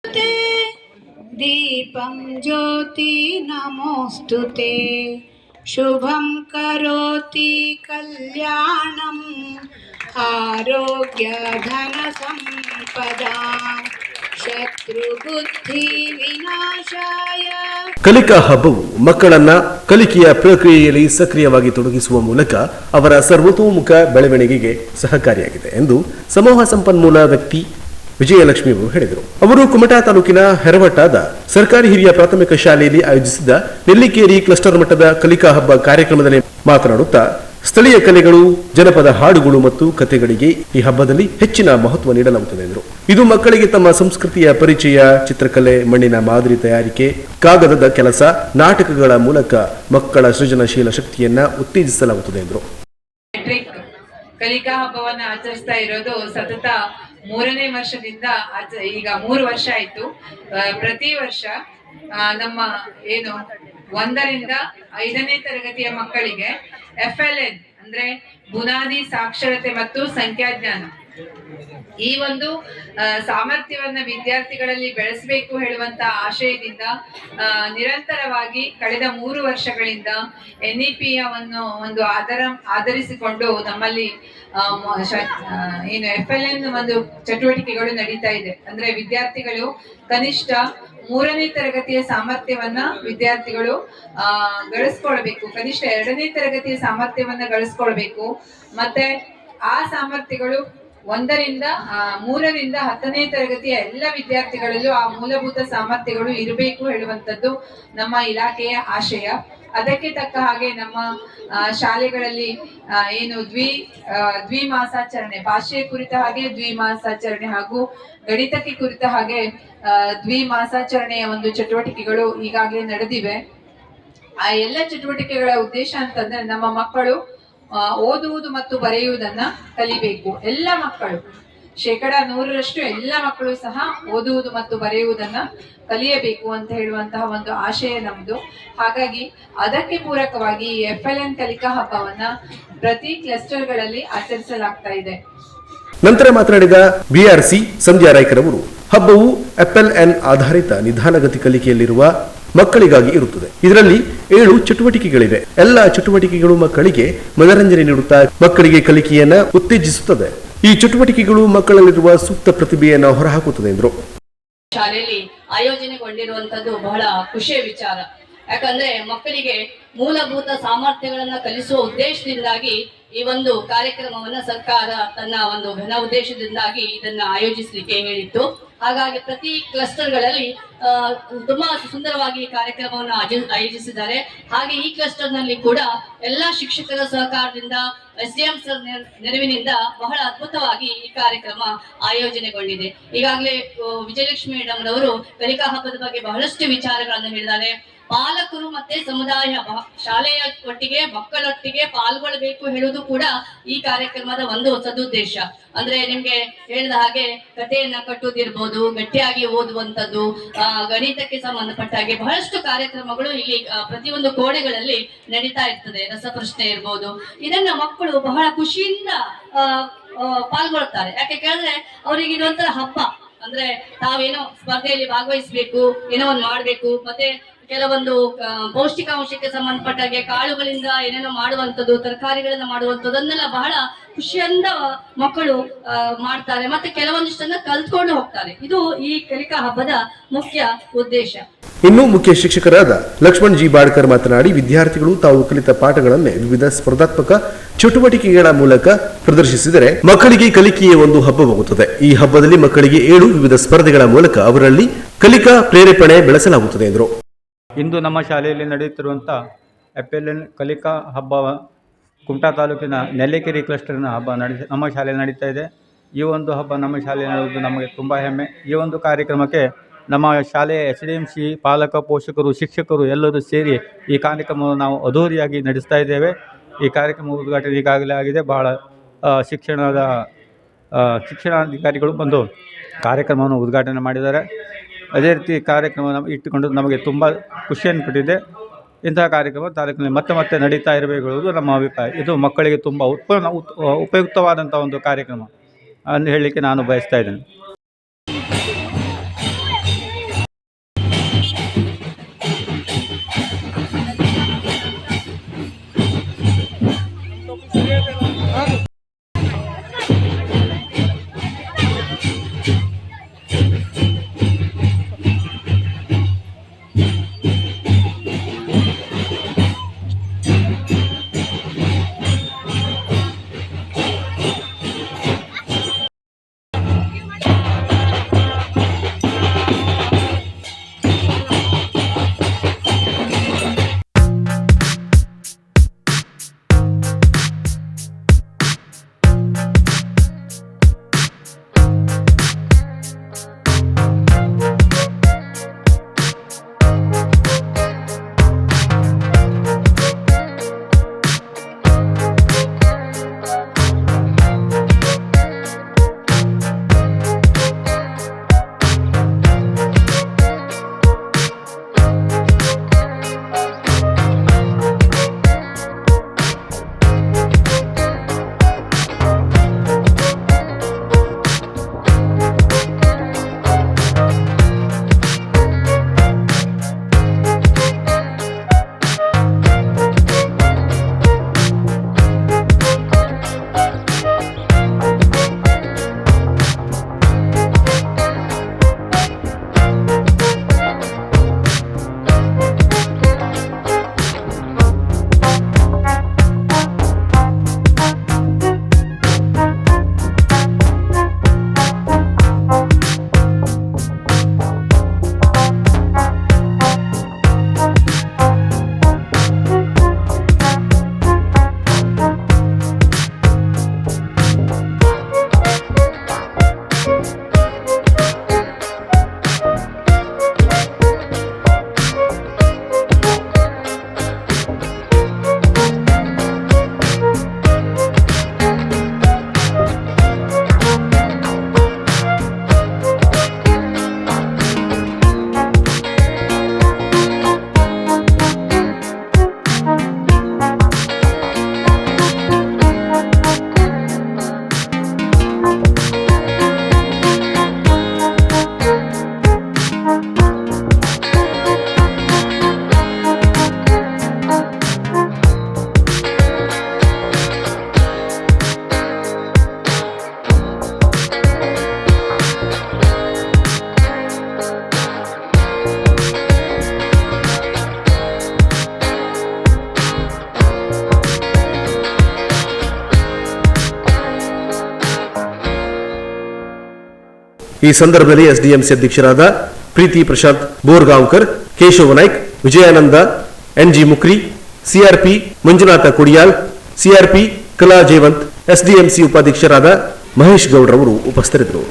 ते दीपं ज्योति नमोस्तुते शुभं करोति कल्याणं आरोग्य धन संपदा शत्रुबुद्धि विनाशाय. ಕಲಿಕಾ ಹಬ್ಬವು ಮಕ್ಕಳನ್ನ ಕಲಿಕೆಯ ಪ್ರಕ್ರಿಯೆಯಲ್ಲಿ ಸಕ್ರಿಯವಾಗಿ ತೊಡಗಿಸುವ ಮೂಲಕ ಅವರ ಸರ್ವತೋಮುಖ ಬೆಳವಣಿಗೆಗೆ ಸಹಕಾರಿಯಾಗಿದೆ ಎಂದು ಸಮೂಹ ಸಂಪನ್ಮೂಲ ವ್ಯಕ್ತಿ ವಿಜಯಲಕ್ಷ್ಮಿ ಅವರು ಹೇಳಿದರು. ಅವರು ಕುಮಟಾ ತಾಲೂಕಿನ ಹೆರವಟ್ಟಾದ ಸರ್ಕಾರಿ ಹಿರಿಯ ಪ್ರಾಥಮಿಕ ಶಾಲೆಯಲ್ಲಿ ಆಯೋಜಿಸಿದ್ದ ನೆಲ್ಲಿಕೇರಿ ಕ್ಲಸ್ಟರ್ ಮಟ್ಟದ ಕಲಿಕಾ ಹಬ್ಬ ಕಾರ್ಯಕ್ರಮದಲ್ಲಿ ಮಾತನಾಡುತ್ತಾ ಸ್ಥಳೀಯ ಕಲೆಗಳು, ಜನಪದ ಹಾಡುಗಳು ಮತ್ತು ಕಥೆಗಳಿಗೆ ಈ ಹಬ್ಬದಲ್ಲಿ ಹೆಚ್ಚಿನ ಮಹತ್ವ ನೀಡಲಾಗುತ್ತದೆ ಎಂದರು. ಇದು ಮಕ್ಕಳಿಗೆ ತಮ್ಮ ಸಂಸ್ಕೃತಿಯ ಪರಿಚಯ, ಚಿತ್ರಕಲೆ, ಮಣ್ಣಿನ ಮಾದರಿ ತಯಾರಿಕೆ, ಕಾಗದದ ಕೆಲಸ, ನಾಟಕಗಳ ಮೂಲಕ ಮಕ್ಕಳ ಸೃಜನಶೀಲ ಶಕ್ತಿಯನ್ನ ಉತ್ತೇಜಿಸಲಾಗುತ್ತದೆ ಎಂದರು. ಕಲಿಕಾ ಹಬ್ಬವನ್ನ ಆಚರಿಸ್ತಾ ಇರೋದು ಸತತ 3ನೇ ವರ್ಷದಿಂದ ಈಗ 3 ವರ್ಷ ಆಯ್ತು. ಪ್ರತಿ ವರ್ಷ ನಮ್ಮ 1ರಿಂದ 5ನೇ ತರಗತಿಯ ಮಕ್ಕಳಿಗೆ FLN ಅಂದ್ರೆ ಬುನಾದಿ ಸಾಕ್ಷರತೆ ಮತ್ತು ಸಂಖ್ಯಾಜ್ಞಾನ, ಈ ಒಂದು ಸಾಮರ್ಥ್ಯವನ್ನ ವಿದ್ಯಾರ್ಥಿಗಳಲ್ಲಿ ಬೆಳೆಸಬೇಕು ಹೇಳುವಂತ ಆಶಯದಿಂದ ನಿರಂತರವಾಗಿ ಕಳೆದ 3 ವರ್ಷಗಳಿಂದ NEPಯ ಒಂದು ಆಧರಿಸಿಕೊಂಡು ನಮ್ಮಲ್ಲಿ FLN ಒಂದು ಚಟುವಟಿಕೆಗಳು ನಡೀತಾ ಇದೆ. ಅಂದ್ರೆ ವಿದ್ಯಾರ್ಥಿಗಳು ಕನಿಷ್ಠ 3ನೇ ತರಗತಿಯ ಸಾಮರ್ಥ್ಯವನ್ನ ವಿದ್ಯಾರ್ಥಿಗಳು ಗಳಿಸ್ಕೊಳ್ಬೇಕು, ಕನಿಷ್ಠ 2ನೇ ತರಗತಿಯ ಸಾಮರ್ಥ್ಯವನ್ನ ಗಳಿಸ್ಕೊಳ್ಬೇಕು. ಮತ್ತೆ ಆ ಸಾಮರ್ಥ್ಯಗಳು 1ರಿಂದ 3ರಿಂದ 10ನೇ ತರಗತಿಯ ಎಲ್ಲ ವಿದ್ಯಾರ್ಥಿಗಳಲ್ಲೂ ಆ ಮೂಲಭೂತ ಸಾಮರ್ಥ್ಯಗಳು ಇರಬೇಕು ಹೇಳುವಂಥದ್ದು ನಮ್ಮ ಇಲಾಖೆಯ ಆಶಯ. ಅದಕ್ಕೆ ತಕ್ಕ ಹಾಗೆ ನಮ್ಮ ಶಾಲೆಗಳಲ್ಲಿ ದ್ವಿಮಾಸಾಚರಣೆ, ಭಾಷೆಯ ಕುರಿತ ಹಾಗೆ ದ್ವಿಮಾಸಾಚರಣೆ ಹಾಗೂ ಗಣಿತಕ್ಕೆ ಕುರಿತ ಹಾಗೆ ದ್ವಿಮಾಸಾಚರಣೆಯ ಒಂದು ಚಟುವಟಿಕೆಗಳು ಈಗಾಗಲೇ ನಡೆದಿವೆ. ಆ ಎಲ್ಲ ಚಟುವಟಿಕೆಗಳ ಉದ್ದೇಶ ಅಂತಂದ್ರೆ ನಮ್ಮ ಮಕ್ಕಳು ಓದುವುದು ಮತ್ತು ಬರೆಯುವುದನ್ನ ಕಲಿಬೇಕು. ಎಲ್ಲ ಮಕ್ಕಳು 100% ಎಲ್ಲ ಮಕ್ಕಳು ಸಹ ಓದುವುದು ಮತ್ತು ಬರೆಯುವುದನ್ನ ಕಲಿಯಬೇಕು ಅಂತ ಹೇಳುವಂತಹ ಒಂದು ಆಶಯ ನಮ್ದು. ಹಾಗಾಗಿ ಅದಕ್ಕೆ ಪೂರಕವಾಗಿ FLN ಕಲಿಕಾ ಹಬ್ಬವನ್ನ ಪ್ರತಿ ಕ್ಲಸ್ಟರ್ಗಳಲ್ಲಿ ಆಚರಿಸಲಾಗ್ತಾ ಇದೆ. ನಂತರ ಮಾತನಾಡಿದ BRC ಸಂಧ್ಯಾ ರಾಯ್ಕರ್ ಅವರು, ಹಬ್ಬವು FLN ಆಧಾರಿತ ನಿಧಾನಗತಿ ಕಲಿಕೆಯಲ್ಲಿರುವ ಮಕ್ಕಳಿಗಾಗಿ ಇರುತ್ತದೆ. ಇದರಲ್ಲಿ 7 ಚಟುವಟಿಕೆಗಳಿವೆ. ಎಲ್ಲ ಚಟುವಟಿಕೆಗಳು ಮಕ್ಕಳಿಗೆ ಮನರಂಜನೆ ನೀಡುತ್ತಾ ಮಕ್ಕಳಿಗೆ ಕಲಿಕೆಯನ್ನ ಉತ್ತೇಜಿಸುತ್ತದೆ. ಈ ಚಟುವಟಿಕೆಗಳು ಮಕ್ಕಳಲ್ಲಿರುವ ಸೂಕ್ತ ಪ್ರತಿಭೆಯನ್ನು ಹೊರಹಾಕುತ್ತದೆ ಎಂದರು. ಶಾಲೆಯಲ್ಲಿ ಆಯೋಜನೆಗೊಂಡಿರುವಂತದ್ದು ಬಹಳ ಖುಷಿಯ ವಿಚಾರ. ಯಾಕಂದ್ರೆ ಮಕ್ಕಳಿಗೆ ಮೂಲಭೂತ ಸಾಮರ್ಥ್ಯಗಳನ್ನ ಕಲಿಸುವ ಉದ್ದೇಶದಿಂದಾಗಿ ಈ ಒಂದು ಕಾರ್ಯಕ್ರಮವನ್ನ ಸರ್ಕಾರ ತನ್ನ ಒಂದು ಘನ ಉದ್ದೇಶದಿಂದಾಗಿ ಇದನ್ನ ಆಯೋಜಿಸಲಿಕ್ಕೆ ಹೇಳಿತ್ತು. ಹಾಗಾಗಿ ಪ್ರತಿ ಕ್ಲಸ್ಟರ್ಗಳಲ್ಲಿ ತುಂಬಾ ಸುಂದರವಾಗಿ ಈ ಕಾರ್ಯಕ್ರಮವನ್ನು ಆಯೋಜಿಸಿದ್ದಾರೆ. ಹಾಗೆ ಈ ಕ್ಲಸ್ಟರ್ ನಲ್ಲಿ ಕೂಡ ಎಲ್ಲಾ ಶಿಕ್ಷಕರ ಸಹಕಾರದಿಂದ, SDM ಸರ್ ನೆರವಿನಿಂದ ಬಹಳ ಅದ್ಭುತವಾಗಿ ಈ ಕಾರ್ಯಕ್ರಮ ಆಯೋಜನೆಗೊಂಡಿದೆ. ಈಗಾಗಲೇ ವಿಜಯಲಕ್ಷ್ಮಿ ಮೇಡಮ್ ರವರು ಕಲಿಕಾ ಹಬ್ಬದ ಬಗ್ಗೆ ಬಹಳಷ್ಟು ವಿಚಾರಗಳನ್ನು ಹೇಳಿದ್ದಾರೆ. ಪಾಲಕರು ಮತ್ತೆ ಸಮುದಾಯ ಶಾಲೆಯ ಒಟ್ಟಿಗೆ ಮಕ್ಕಳೊಟ್ಟಿಗೆ ಪಾಲ್ಗೊಳ್ಳಬೇಕು ಹೇಳುವುದು ಕೂಡ ಈ ಕಾರ್ಯಕ್ರಮದ ಒಂದು ಸದುದ್ದೇಶ. ಅಂದ್ರೆ ನಿಮ್ಗೆ ಹೇಳಿದ ಹಾಗೆ ಕಥೆಯನ್ನ ಕಟ್ಟುವುದಿರ್ಬೋದು, ಗಟ್ಟಿಯಾಗಿ ಓದುವಂಥದ್ದು, ಗಣಿತಕ್ಕೆ ಸಂಬಂಧಪಟ್ಟ ಹಾಗೆ ಬಹಳಷ್ಟು ಕಾರ್ಯಕ್ರಮಗಳು ಇಲ್ಲಿ ಪ್ರತಿಯೊಂದು ಕೋಣೆಗಳಲ್ಲಿ ನಡೀತಾ ಇರ್ತದೆ. ರಸಪ್ರಶ್ನೆ ಇರ್ಬೋದು, ಇದನ್ನ ಮಕ್ಕಳು ಬಹಳ ಖುಷಿಯಿಂದ ಪಾಲ್ಗೊಳ್ತಾರೆ. ಯಾಕೆ ಕೇಳಿದ್ರೆ ಅವರಿಗೆ ಇದೊಂಥರ ಹಬ್ಬ. ಅಂದ್ರೆ ತಾವೇನೋ ಸ್ಪರ್ಧೆಯಲ್ಲಿ ಭಾಗವಹಿಸ್ಬೇಕು, ಏನೋ ಒಂದು ಮಾಡ್ಬೇಕು, ಮತ್ತೆ ಕೆಲವೊಂದು ಪೌಷ್ಟಿಕಾಂಶಕ್ಕೆ ಸಂಬಂಧಪಟ್ಟಾಗೆ ಕಾಳುಗಳಿಂದ ಏನೇನೋ ಮಾಡುವಂಥದ್ದು, ತರಕಾರಿಗಳನ್ನ ಮಾಡುವಂಥದ್ದು, ಅದನ್ನೆಲ್ಲ ಬಹಳ ಖುಷಿಯಿಂದ ಮಕ್ಕಳು ಮಾಡ್ತಾರೆ. ಮತ್ತೆ ಕೆಲವೊಂದಿಷ್ಟನ್ನ ಕಲ್ತ್ಕೊಂಡು ಹೋಗ್ತಾರೆ. ಇದು ಈ ಕಲಿಕಾ ಹಬ್ಬದ ಮುಖ್ಯ ಉದ್ದೇಶ. ಇನ್ನು ಮುಖ್ಯ ಶಿಕ್ಷಕರಾದ ಲಕ್ಷ್ಮಣ್ ಜಿ ಬಾಡ್ಕರ್ ಮಾತನಾಡಿ, ವಿದ್ಯಾರ್ಥಿಗಳು ತಾವು ಕಲಿತ ಪಾಠಗಳನ್ನೇ ವಿವಿಧ ಸ್ಪರ್ಧಾತ್ಮಕ ಚಟುವಟಿಕೆಗಳ ಮೂಲಕ ಪ್ರದರ್ಶಿಸಿದರೆ ಮಕ್ಕಳಿಗೆ ಕಲಿಕೆಯ ಒಂದು ಹಬ್ಬವಾಗುತ್ತದೆ. ಈ ಹಬ್ಬದಲ್ಲಿ ಮಕ್ಕಳಿಗೆ 7 ವಿವಿಧ ಸ್ಪರ್ಧೆಗಳ ಮೂಲಕ ಅವರಲ್ಲಿ ಕಲಿಕಾ ಪ್ರೇರೇಪಣೆ ಬೆಳೆಸಲಾಗುತ್ತದೆ ಎಂದರು. ಇಂದು ನಮ್ಮ ಶಾಲೆಯಲ್ಲಿ ನಡೆಯುತ್ತಿರುವಂಥ FLN ಕಲಿಕಾ ಹಬ್ಬ ಕುಮಟಾ ತಾಲೂಕಿನ ನೆಲ್ಲಿಕೇರಿ ಕ್ಲಸ್ಟರ್ನ ಹಬ್ಬ ನಮ್ಮ ಶಾಲೆಯಲ್ಲಿ ನಡೀತಾ ಇದೆ. ಈ ಒಂದು ಹಬ್ಬ ನಮ್ಮ ಶಾಲೆಯಲ್ಲಿ ನಡೆಯುವುದು ನಮಗೆ ತುಂಬ ಹೆಮ್ಮೆ. ಈ ಒಂದು ಕಾರ್ಯಕ್ರಮಕ್ಕೆ ನಮ್ಮ ಶಾಲೆಯ SDMC ಪಾಲಕ, ಪೋಷಕರು, ಶಿಕ್ಷಕರು ಎಲ್ಲರೂ ಸೇರಿ ಈ ಕಾರ್ಯಕ್ರಮವನ್ನು ನಾವು ಅದ್ಧೂರಿಯಾಗಿ ನಡೆಸ್ತಾ ಇದ್ದೇವೆ. ಈ ಕಾರ್ಯಕ್ರಮ ಉದ್ಘಾಟನೆ ಈಗಾಗಲೇ ಆಗಿದೆ. ಬಹಳ ಶಿಕ್ಷಣಾಧಿಕಾರಿಗಳು ಬಂದು ಕಾರ್ಯಕ್ರಮವನ್ನು ಉದ್ಘಾಟನೆ ಮಾಡಿದ್ದಾರೆ. ಅದೇ ರೀತಿ ಕಾರ್ಯಕ್ರಮ ಇಟ್ಟುಕೊಂಡು ನಮಗೆ ತುಂಬ ಖುಷಿಯನ್ನು ಪಟ್ಟಿದೆ. ಇಂತಹ ಕಾರ್ಯಕ್ರಮ ತಾಲೂಕಿನಲ್ಲಿ ಮತ್ತೆ ನಡೀತಾ ಇರಬೇಕು ನಮ್ಮ ಅಭಿಪ್ರಾಯ. ಇದು ಮಕ್ಕಳಿಗೆ ತುಂಬ ಉಪಯುಕ್ತವಾದಂಥ ಒಂದು ಕಾರ್ಯಕ್ರಮ ಅಂತ ಹೇಳಲಿಕ್ಕೆ ನಾನು ಬಯಸ್ತಾ ಇದ್ದೇನೆ. ಈ ಸಂದರ್ಭದಲ್ಲಿ ಎಸ್ಡಿಎಂಸಿ ಅಧ್ಯಕ್ಷರಾದ Preeti Prashant Borgaonkar, Keshava Naik, Vijayananda, NG Mukri, CRP Manjunatha Kudiyal, CRP Kala Jevanth, SDMC ಉಪಾಧ್ಯಕ್ಷರಾದ ಮಹೇಶ್ ಗೌಡ್ರವರು ಉಪಸ್ಥಿತರಿದ್ದರು.